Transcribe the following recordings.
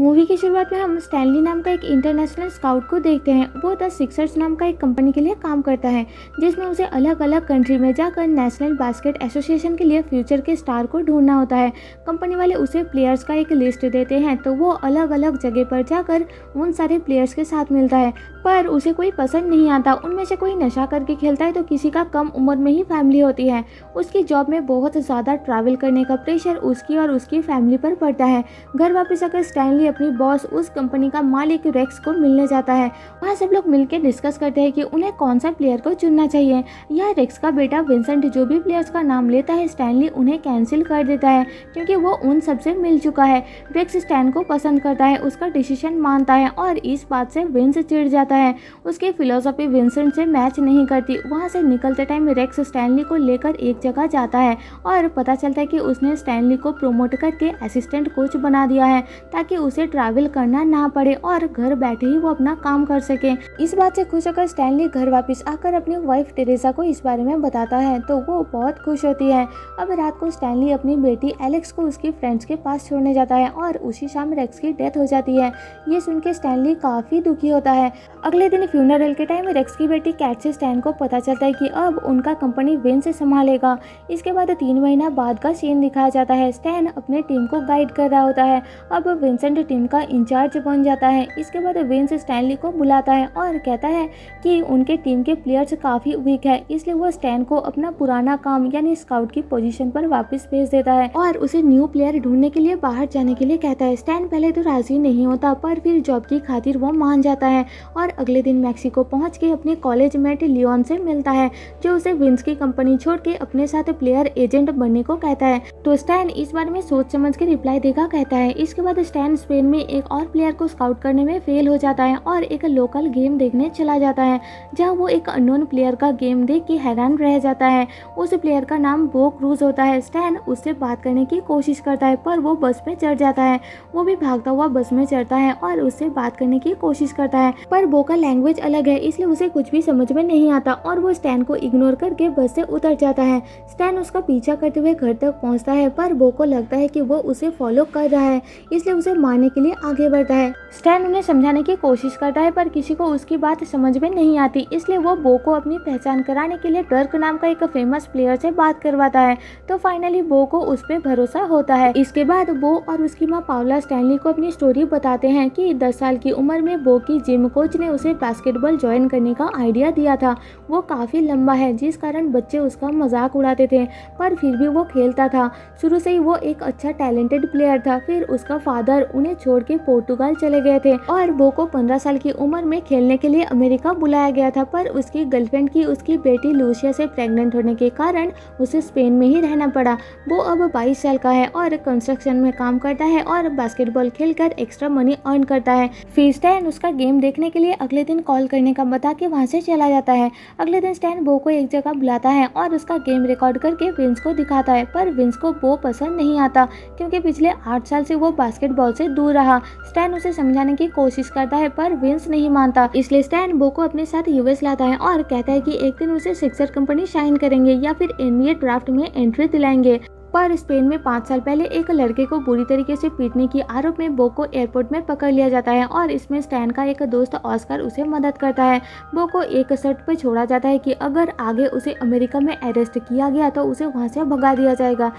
Movie की शुरुआत में हम स्टैनली नाम का एक इंटरनेशनल स्काउट को देखते हैं। वो द सिक्सर्स नाम का एक कंपनी के लिए काम करता है, जिसमें उसे अलग अलग कंट्री में जाकर नेशनल बास्केट एसोसिएशन के लिए फ्यूचर के स्टार को ढूंढना होता है। कंपनी वाले उसे प्लेयर्स का एक लिस्ट देते हैं, तो वो अलग अलग जगह पर जाकर उन सारे प्लेयर्स के साथ मिलता है, पर उसे कोई पसंद नहीं आता। उनमें से कोई नशा करके खेलता है, तो किसी का कम उम्र में ही फैमिली होती है। उसकी जॉब में बहुत ज़्यादा ट्रैवल करने का प्रेशर उसकी और उसकी फैमिली पर पड़ता है। घर वापस आकर स्टैनली अपनी बॉस उस कंपनी का मालिक रेक्स को मिलने जाता है। वहाँ सब लोग मिलकर डिस्कस करते हैं कि उन्हें कौन सा प्लेयर को चुनना चाहिए। यह रेक्स का बेटा विंसेंट जो भी प्लेयर्स का नाम लेता है, स्टैनली उन्हें कैंसिल कर देता है, क्योंकि वो उन सबसे मिल चुका है। रेक्स स्टैन को पसंद करता है, उसका डिसीजन मानता है, और इस बात से विंस चिढ़ जाता है। उसकी फिलोसफी विंसेंट से मैच नहीं करती। वहाँ से निकलते टाइम रेक्स स्टैनली को लेकर एक जगह जाता है और पता चलता है कि उसने स्टैनली को प्रमोट करके असिस्टेंट कोच बना दिया है, ताकि उसे ट्रैवल करना ना पड़े और घर बैठे ही वो अपना काम कर सके। इस बात से खुश होकर स्टैनली घर वापस आकर अपनी वाइफ टेरेसा को इस बारे में बताता है, तो वो बहुत खुश होती है। अब रात को स्टैनली अपनी बेटी एलेक्स को उसकी फ्रेंड्स के पास छोड़ने जाता है और उसी शाम रेक्स की डेथ हो जाती है। ये सुन के स्टैनली काफ़ी दुखी होता है। अगले दिन फ्यूनरल के टाइम रेक्स की बेटी कैट से स्टैन को पता चलता है कि अब उनका कंपनी विन से संभालेगा। इसके बाद 3 महीना बाद का सीन दिखाया जाता है। स्टैन अपने टीम को गाइड कर रहा होता है। अब विंसेंट टीम का इंचार्ज बन जाता है। इसके बाद विंस स्टैनली को बुलाता है और कहता है कि उनके टीम के प्लेयर्स काफ़ी वीक है, इसलिए वो स्टैन को अपना पुराना काम यानी स्काउट की पोजीशन पर वापस भेज देता है और उसे न्यू प्लेयर ढूंढने के लिए बाहर जाने के लिए कहता है। स्टैन पहले तो राजी नहीं होता, पर फिर जॉब की खातिर वो मान जाता है और अगले दिन मैक्सिको पहुंच के अपने कॉलेज मेट लियोन से मिलता है, जो उसे विंस की कंपनी छोड़ के अपने साथ प्लेयर एजेंट बनने को कहता है। तो स्टैन इस बारे में सोच समझ के रिप्लाई देगा कहता है। इसके बाद स्टैन स्पेन में एक और प्लेयर को स्काउट करने में फेल हो जाता है और एक लोकल गेम देखने चला जाता है, जहां वो एक अननोन प्लेयर का गेम देख के हैरान रह जाता है। उस प्लेयर का नाम बो क्रूज होता है। स्टैन उससे बात करने की कोशिश करता है, पर वो बस में चढ़ जाता है। वो भी भागता हुआ बस में चढ़ता है और उससे बात करने की कोशिश करता है, पर बो का लैंग्वेज अलग है, इसलिए उसे कुछ भी समझ में नहीं आता और वो स्टैन को इग्नोर करके बस से उतर जाता है। स्टैन उसका पीछा करते हुए घर तक पहुंचता है, पर बो को लगता है कि वो उसे फॉलो कर रहा है, इसलिए उसे मारने के लिए आगे बढ़ता है। स्टैन उन्हें समझाने की कोशिश करता है, पर किसी को उसकी बात समझ में नहीं आती, इसलिए वो बो को अपनी पहचान कराने के लिए डर्क नाम का एक फेमस प्लेयर से बात करवाता है। तो फाइनली बो को उस पर भरोसा होता है। इसके बाद बो और उसकी माँ पावला स्टैनली को अपनी स्टोरी बताते हैं कि 10 साल की उम्र में बो की जिम कोच ने उसे बास्केटबॉल ज्वाइन करने का आइडिया दिया था। वो काफ़ी लंबा है, जिस कारण बच्चे उसका मजाक उड़ाते थे, पर फिर भी वो खेलता था। शुरू से ही वो एक अच्छा टैलेंटेड प्लेयर था। फिर उसका फादर उन्हें छोड़ के पोर्टुगाल चले गए थे और बो को 15 साल की उम्र में खेलने के लिए अमेरिका बुलाया गया था, पर उसकी गर्लफ्रेंड की उसकी बेटी लूसिया से प्रेग्नेंट होने के कारण उसे स्पेन में ही रहना पड़ा। वो अब 22 साल का है और कंस्ट्रक्शन में काम करता है और बास्केटबॉल खेलकर एक्स्ट्रा मनी अर्न करता है। फिर स्टैन उसका गेम देखने के लिए अगले दिन कॉल करने का बता के वहाँ से चला जाता है। अगले दिन स्टैन बो को एक जगह बुलाता है और उसका गेम रिकॉर्ड करके विंस को दिखाता है, पर विंस को बो पसंद नहीं आता, क्योंकि पिछले 8 साल से वो बास्केटबॉल से दूर रहा। स्टैन उसे समझाने की कोशिश करता है, पर विंस नहीं मानता, इसलिए स्टैन बो को अपने साथ यूएस लाता है और कहता है कि एक दिन उसे सिक्सर कंपनी साइन करेंगे या फिर एनबीए ड्राफ्ट में एंट्री दिलाएंगे। पर स्पेन में 5 साल पहले एक लड़के को बुरी तरीके से पीटने की आरोप में बो को एयरपोर्ट में पकड़ लिया जाता है और इसमें स्टैन का एक दोस्त ऑस्कर उसे मदद करता है। बो को एक शर्त पर छोड़ा जाता है कि अगर आगे उसे अमेरिका में अरेस्ट किया गया तो उसे वहां से भगा दिया जाएगा।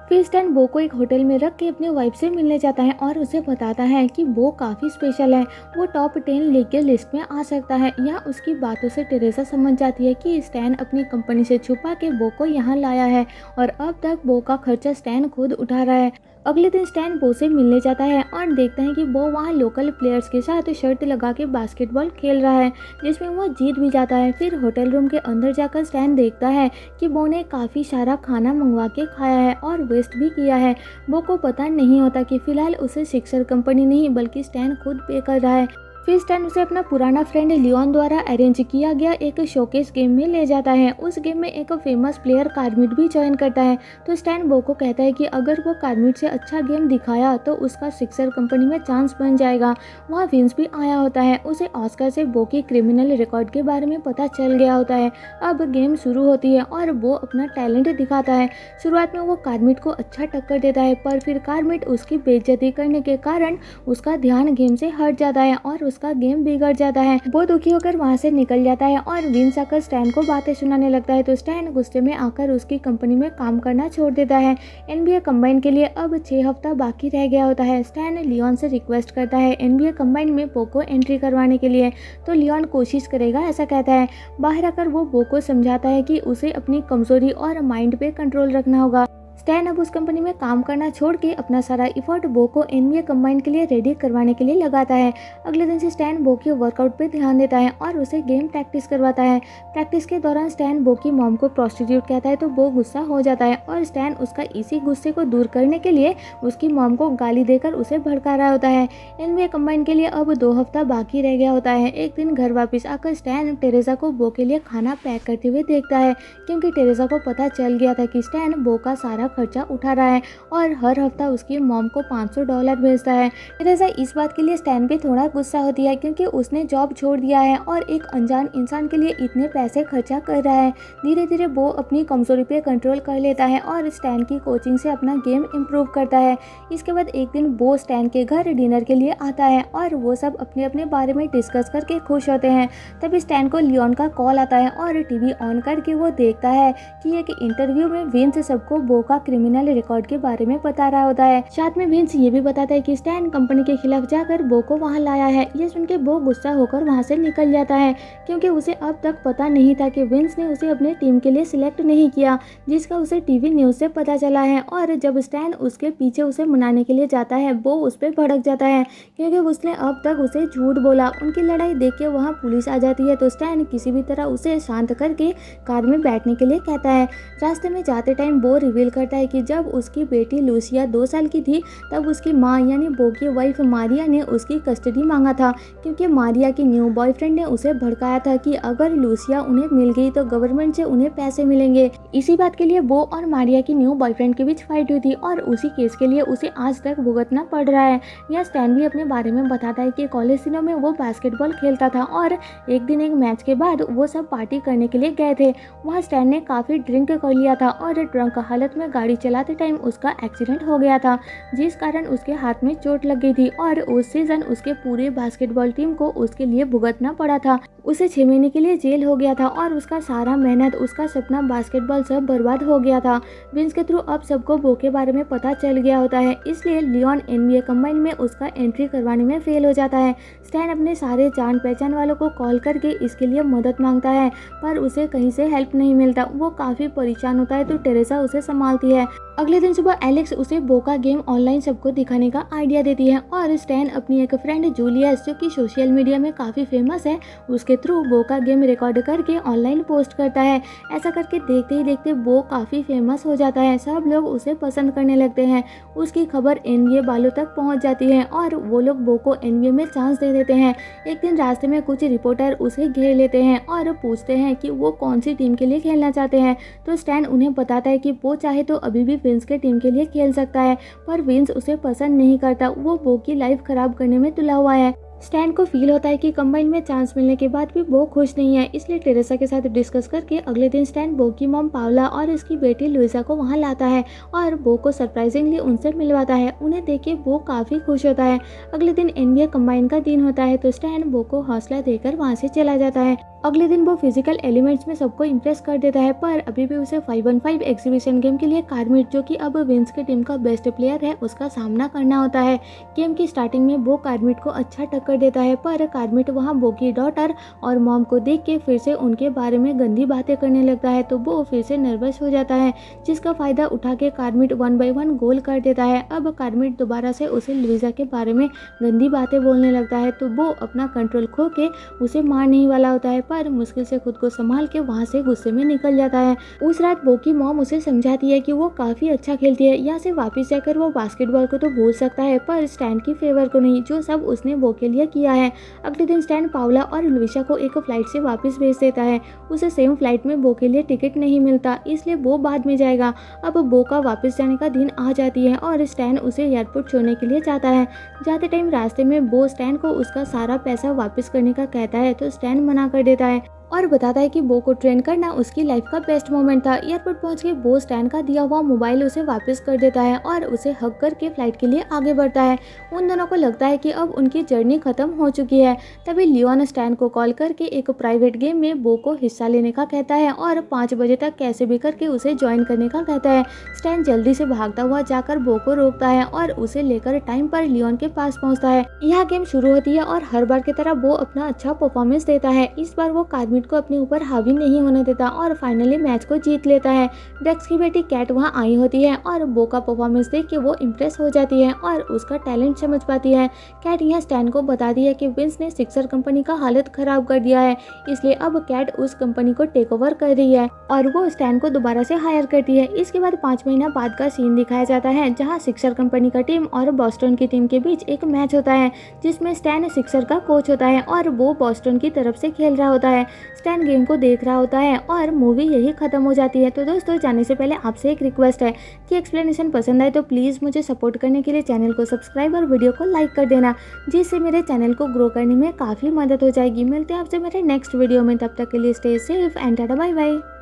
फिर स्टैन बो को एक होटल में रख के अपनी वाइफ से मिलने जाता है और उसे बताता है कि बो काफ़ी स्पेशल है, वो टॉप 10 लीगल लिस्ट में आ सकता है। यहाँ उसकी बातों से टेरेसा समझ जाती है कि स्टैन अपनी कंपनी से छुपा के बो को यहाँ लाया है और अब तक बो का खर्चा स्टैन खुद उठा रहा है। अगले दिन स्टैन बो से मिलने जाता है और देखता है कि बो वहाँ लोकल प्लेयर्स के साथ शर्त लगा के बास्केटबॉल खेल रहा है, जिसमें वो जीत भी जाता है। फिर होटल रूम के अंदर जाकर स्टैन देखता है कि बो ने काफ़ी सारा खाना मंगवा के खाया है और वेस्ट भी किया है। बो को पता नहीं होता कि फिलहाल उसे सिक्सर कंपनी नहीं बल्कि स्टैन खुद पे कर रहा है। फिर स्टैन उसे अपना पुराना फ्रेंड लियोन द्वारा अरेंज किया गया एक शोकेस गेम में ले जाता है। उस गेम में एक फेमस प्लेयर कार्मिट भी ज्वाइन करता है। तो स्टैन बो को कहता है कि अगर वो कार्मिट से अच्छा गेम दिखाया तो उसका सिक्सर कंपनी में चांस बन जाएगा। वहाँ विंस भी आया होता है। उसे ऑस्कर से बो की क्रिमिनल रिकॉर्ड के बारे में पता चल गया होता है। अब गेम शुरू होती है और वो अपना टैलेंट दिखाता है। शुरुआत में वो कार्मिट को अच्छा टक्कर देता है, पर फिर कार्मिट उसकी बेइज्जती करने के कारण उसका ध्यान गेम से हट जाता है और उसका गेम बिगड़ जाता है। वो दुखी होकर वहाँ से निकल जाता है और विंस आकर स्टैन को बातें सुनाने लगता है। तो स्टैन गुस्से में आकर उसकी कंपनी में काम करना छोड़ देता है। NBA कंबाइन के लिए अब 6 हफ्ता बाकी रह गया होता है। स्टैन लियोन से रिक्वेस्ट करता है NBA कंबाइन में बो को एंट्री करवाने के लिए। तो लियोन कोशिश करेगा ऐसा कहता है। बाहर आकर वो बो को समझाता है कि उसे अपनी कमजोरी और माइंड पे कंट्रोल रखना होगा। स्टैन अब उस कंपनी में काम करना छोड़ के अपना सारा इफर्ट बो को NBA कंबाइन के लिए रेडी करवाने के लिए लगाता है। अगले दिन से स्टैन बो के वर्कआउट पे ध्यान देता है और उसे गेम प्रैक्टिस करवाता है। प्रैक्टिस के दौरान स्टैन बो की मॉम को प्रोस्टिट्यूट कहता है तो वो गुस्सा हो जाता है और स्टैन उसका इसी गुस्से को दूर करने के लिए उसकी मॉम को गाली देकर उसे भड़का रहा होता है। NBA कंबाइन के लिए अब 2 हफ्ता बाकी रह गया होता है। एक दिन घर वापस आकर स्टैन टेरेसा को बो के लिए खाना पैक करते हुए देखता है, क्योंकि टेरेसा को पता चल गया था कि स्टैन बो का सारा खर्चा उठा रहा है और हर हफ्ता उसकी मॉम को $500 भेजता है। टेरेसा इस बात के लिए स्टैन पे थोड़ा गुस्सा होती है, क्योंकि उसने जॉब छोड़ दिया है और एक अनजान इंसान के लिए इतने पैसे खर्चा कर रहा है। धीरे धीरे वो अपनी कमजोरी पे कंट्रोल कर लेता है और स्टैन की कोचिंग से अपना गेम इम्प्रूव करता है। इसके बाद एक दिन वो स्टैन के घर डिनर के लिए आता है और वो सब अपने अपने बारे में डिस्कस करके खुश होते हैं। तभी स्टैन को लियोन का कॉल आता है और टीवी ऑन करके वो देखता है कि एक इंटरव्यू में विंस सबको बो का क्रिमिनल रिकॉर्ड के बारे में बता रहा होता है। साथ में विंस ये भी बताता है कि स्टैन कंपनी के खिलाफ जाकर बो को वहां लाया है। ये सुन के बो गुस्सा होकर वहां से निकल जाता है, क्योंकि उसे अब तक पता नहीं था कि विंस ने उसे अपने टीम के लिए सिलेक्ट नहीं किया, जिसका उसे टीवी न्यूज से पता चला है। और जब स्टैन उसके पीछे उसे मनाने के लिए जाता है, वो उस पर भड़क जाता है, क्योंकि उसने अब तक उसे झूठ बोला। उनकी लड़ाई देख के वहाँ पुलिस आ जाती है, तो स्टैन किसी भी तरह उसे शांत करके कार में बैठने के लिए कहता है। रास्ते में जाते टाइम वो रिवील करता है कि जब उसकी बेटी लूसिया 2 साल की थी, तब उसकी माँ यानी बो की वाइफ मारिया ने उसकी कस्टडी मांगा था, क्योंकि मारिया की न्यू बॉयफ्रेंड ने उसे भड़काया था कि अगर लूसिया उन्हें मिल गई तो गवर्नमेंट से उन्हें पैसे मिलेंगे। इसी बात के लिए बो और मारिया की न्यू बॉयफ्रेंड के बीच फाइट हुई थी और उसी केस के लिए उसे आज तक भुगतना पड़ रहा है। यह स्टैन भी अपने बारे में बताता है कि कॉलेज दिनों में वो बास्केटबॉल खेलता था और एक दिन एक मैच के बाद वो सब पार्टी करने के लिए गए थे। वहाँ स्टैन ने काफ़ी ड्रिंक कर लिया था और ड्रंक हालत में गाड़ी चलाते टाइम उसका एक्सीडेंट हो गया था, जिस कारण उसके हाथ में चोट लग गई थी और उस सीजन उसके पूरे बास्केटबॉल टीम को उसके लिए भुगतना पड़ा था। उसे 6 महीने के लिए जेल हो गया था और उसका सारा मेहनत, उसका सपना बास्केटबॉल सब बर्बाद हो गया था। विंस के थ्रू अब सबको बो के बारे में पता चल गया होता है, इसलिए लियोन NBA कंबाइन में उसका एंट्री करवाने में फेल हो जाता है। स्टैन अपने सारे जान पहचान वालों को कॉल करके इसके लिए मदद मांगता है, पर उसे कहीं से हेल्प नहीं मिलता। वो काफ़ी परेशान होता है, तो टेरेसा उसे संभालती है। अगले दिन सुबह एलेक्स उसे बो का गेम ऑनलाइन सबको दिखाने का आइडिया देती है और स्टैन अपनी एक फ्रेंड जूलियस, जो कि सोशल मीडिया में काफ़ी फेमस है, उसके थ्रू बो का गेम रिकॉर्ड करके ऑनलाइन पोस्ट करता है। ऐसा करके देखते ही देखते बो काफ़ी फेमस हो जाता है। सब लोग उसे पसंद करने लगते हैं। उसकी खबर NBA वालों तक पहुंच जाती है और वो लोग बो को NBA में चांस दे देते हैं। एक दिन रास्ते में कुछ रिपोर्टर उसे घेर लेते हैं और पूछते हैं कि वो कौन सी टीम के लिए खेलना चाहते हैं। तो स्टैन उन्हें बताता है कि वो चाहे तो अभी भी विंस के टीम के लिए खेल सकता है, पर विंस उसे पसंद नहीं करता। वो बो की लाइफ खराब करने में तुला हुआ है। स्टैन को फील होता है कि कंबाइन में चांस मिलने के बाद भी बो खुश नहीं है, इसलिए टेरेसा के साथ डिस्कस करके अगले दिन स्टैन बो की मॉम पावला और इसकी बेटी लुइसा को वहां लाता है और बो को सरप्राइजिंगली उनसे मिलवाता है। उन्हें देख के बो काफ़ी खुश होता है। अगले दिन NBA कंबाइन का दिन होता है, तो स्टैन बो को हौसला देकर वहाँ से चला जाता है। अगले दिन वो फिजिकल एलिमेंट्स में सबको इम्प्रेस कर देता है, पर अभी भी उसे 5-on-5 एग्जीबिशन गेम के लिए कार्मिट, जो कि अब विंस की टीम का बेस्ट प्लेयर है, उसका सामना करना होता है। गेम की स्टार्टिंग में वो कार्मिट को अच्छा टक्कर देता है, पर कार्मिट वहाँ बो की डॉटर और मॉम को देख के फिर से उनके बारे में गंदी बातें करने लगता है, तो वो फिर से नर्वस हो जाता है, जिसका फायदा उठा के कार्मिट 1 by 1 गोल कर देता है। अब कार्मिट दोबारा से उसे लुइसा के बारे में गंदी बातें बोलने लगता है, तो वो अपना कंट्रोल खो के उसे मार नहीं वाला होता है, पर मुश्किल से खुद को संभाल के वहाँ से गुस्से में निकल जाता है। उस रात बो की मॉम उसे समझाती है कि वो काफ़ी अच्छा खेलती है, यहाँ से वापस जाकर वो बास्केटबॉल को तो भूल सकता है पर स्टैन की फेवर को नहीं, जो सब उसने बो के लिए किया है। अगले दिन स्टैन पाउला और लुइसा को एक फ्लाइट से वापस भेज देता है। उसे सेम फ्लाइट में बो के लिए टिकट नहीं मिलता, इसलिए बो बाद में जाएगा। अब बो का वापस जाने का दिन आ जाती है और स्टैन उसे एयरपोर्ट छोड़ने के लिए जाता है। जाते टाइम रास्ते में बो स्टैन को उसका सारा पैसा वापस करने का कहता है तो स्टैन मना कर देता है और बताता है कि बो को ट्रेन करना उसकी लाइफ का बेस्ट मोमेंट था। एयरपोर्ट पहुंच के बो स्टैन का दिया हुआ मोबाइल उसे वापस कर देता है और उसे हक करके फ्लाइट के लिए आगे बढ़ता है। उन दोनों को लगता है कि अब उनकी जर्नी खत्म हो चुकी है। तभी लियोन स्टैन को कॉल करके एक प्राइवेट गेम में बो को हिस्सा लेने का कहता है और 5 बजे तक कैसे भी करके उसे ज्वाइन करने का कहता है। स्टैन जल्दी से भागता हुआ जाकर बो को रोकता है और उसे लेकर टाइम पर लियोन के पास पहुँचता है। यह गेम शुरू होती है और हर बार की तरह बो अपना अच्छा परफॉर्मेंस देता है। इस बार वो कार्मिट को अपने ऊपर हावी नहीं होने देता और फाइनली मैच को जीत लेता है। ब्रेक्स की बेटी कैट वहां आई होती है और बो का परफॉर्मेंस देख के वो इम्प्रेस हो जाती है और उसका टैलेंट समझ पाती है। कैट यह स्टैन को बताती है कि विंस ने सिक्सर कंपनी का हालत खराब कर दिया है, इसलिए अब कैट उस कंपनी को टेक ओवर कर रही है और वो स्टैन को दोबारा से हायर करती है। इसके बाद 5 महीना बाद का सीन दिखाया जाता है जहाँ सिक्सर कंपनी का टीम और बॉस्टन की टीम के बीच एक मैच होता है जिसमें स्टैन सिक्सर का कोच होता है और वो बॉस्टन की तरफ से खेल रहा होता है। स्टैन गेम को देख रहा होता है और मूवी यही खत्म हो जाती है। तो दोस्तों, जाने से पहले आपसे एक रिक्वेस्ट है कि एक्सप्लेनेशन पसंद आए तो प्लीज़ मुझे सपोर्ट करने के लिए चैनल को सब्सक्राइब और वीडियो को लाइक कर देना, जिससे मेरे चैनल को ग्रो करने में काफ़ी मदद हो जाएगी। मिलते हैं आपसे मेरे नेक्स्ट वीडियो में, तब तक के लिए stay safe and tata bye bye.